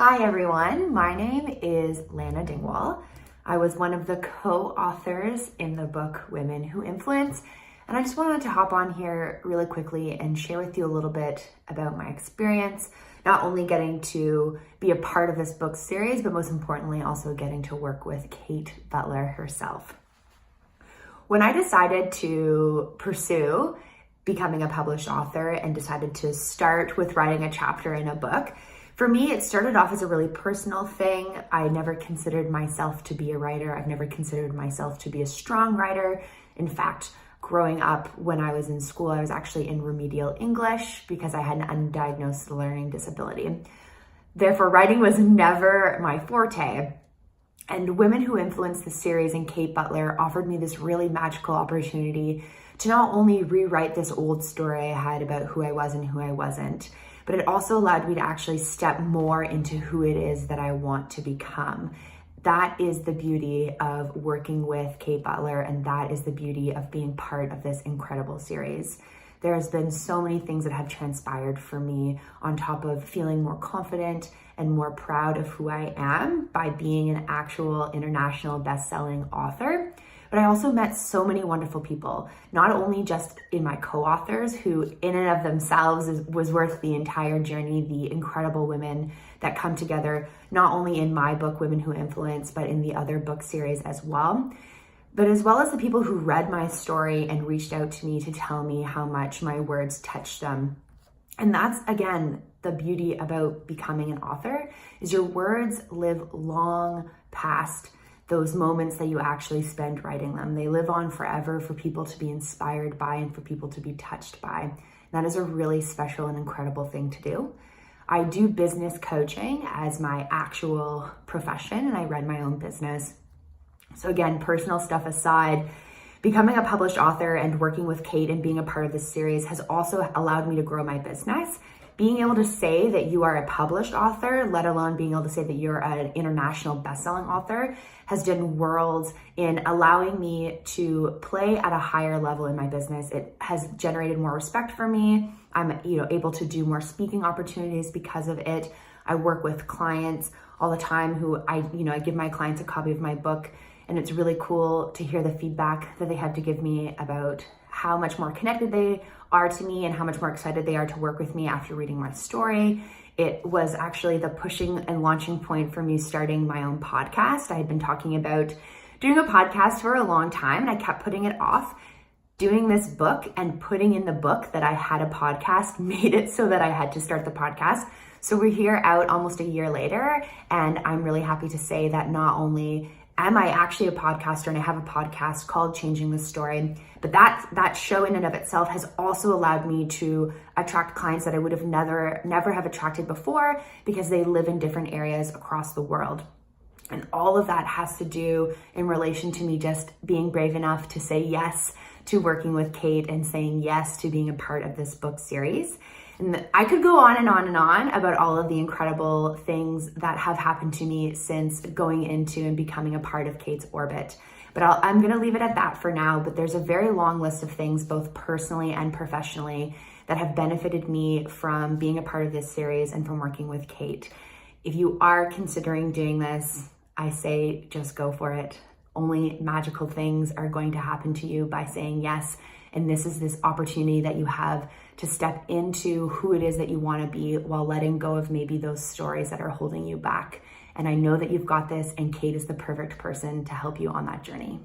Hi everyone, my name is Lana Dingwall. I was one of the co-authors in the book Women Who Influence, and I just wanted to hop on here really quickly and share with you a little bit about my experience, not only getting to be a part of this book series, but most importantly also getting to work with Kate Butler herself. When I decided to pursue becoming a published author and decided to start with writing a chapter in a book, for me, it started off as a really personal thing. I never considered myself to be a writer. I've never considered myself to be a strong writer. In fact, growing up when I was in school, I was actually in remedial English because I had an undiagnosed learning disability. Therefore, writing was never my forte. And Women Who Influence the series and Kate Butler offered me this really magical opportunity to not only rewrite this old story I had about who I was and who I wasn't, but it also allowed me to actually step more into who it is that I want to become. That is the beauty of working with Kate Butler, and that is the beauty of being part of this incredible series. There's been so many things that have transpired for me on top of feeling more confident and more proud of who I am by being an actual international best-selling author. But I also met so many wonderful people, not only just in my co-authors, who in and of themselves was worth the entire journey, the incredible women that come together, not only in my book, Women Who Influence, but in the other book series as well. But as well as the people who read my story and reached out to me to tell me how much my words touched them. And that's, again, the beauty about becoming an author, is your words live long past those moments that you actually spend writing them. They live on forever for people to be inspired by and for people to be touched by. That is a really special and incredible thing to do. I do business coaching as my actual profession, and I run my own business. So again, personal stuff aside, becoming a published author and working with Kate and being a part of this series has also allowed me to grow my business. Being able to say that you are a published author, let alone being able to say that you're an international best-selling author, has done worlds in allowing me to play at a higher level in my business. It has generated more respect for me. I'm able to do more speaking opportunities because of it. I work with clients all the time who I give my clients a copy of my book, and it's really cool to hear the feedback that they have to give me about how much more connected they are to me and how much more excited they are to work with me after reading my story. It was actually the pushing and launching point for me starting my own podcast. I had been talking about doing a podcast for a long time, and I kept putting it off. Doing this book and putting in the book that I had a podcast made it so that I had to start the podcast. So we're here out almost a year later, and I'm really happy to say that not only am I actually a podcaster, and I have a podcast called Changing the Story, but that show in and of itself has also allowed me to attract clients that I would have never have attracted before because they live in different areas across the world. And all of that has to do in relation to me just being brave enough to say yes to working with Kate and saying yes to being a part of this book series. And I could go on and on and on about all of the incredible things that have happened to me since going into and becoming a part of Kate's orbit. But I'm going to leave it at that for now. But there's a very long list of things, both personally and professionally, that have benefited me from being a part of this series and from working with Kate. If you are considering doing this, I say just go for it. Only magical things are going to happen to you by saying yes. And this is this opportunity that you have to step into who it is that you want to be while letting go of maybe those stories that are holding you back. And I know that you've got this, and Kate is the perfect person to help you on that journey.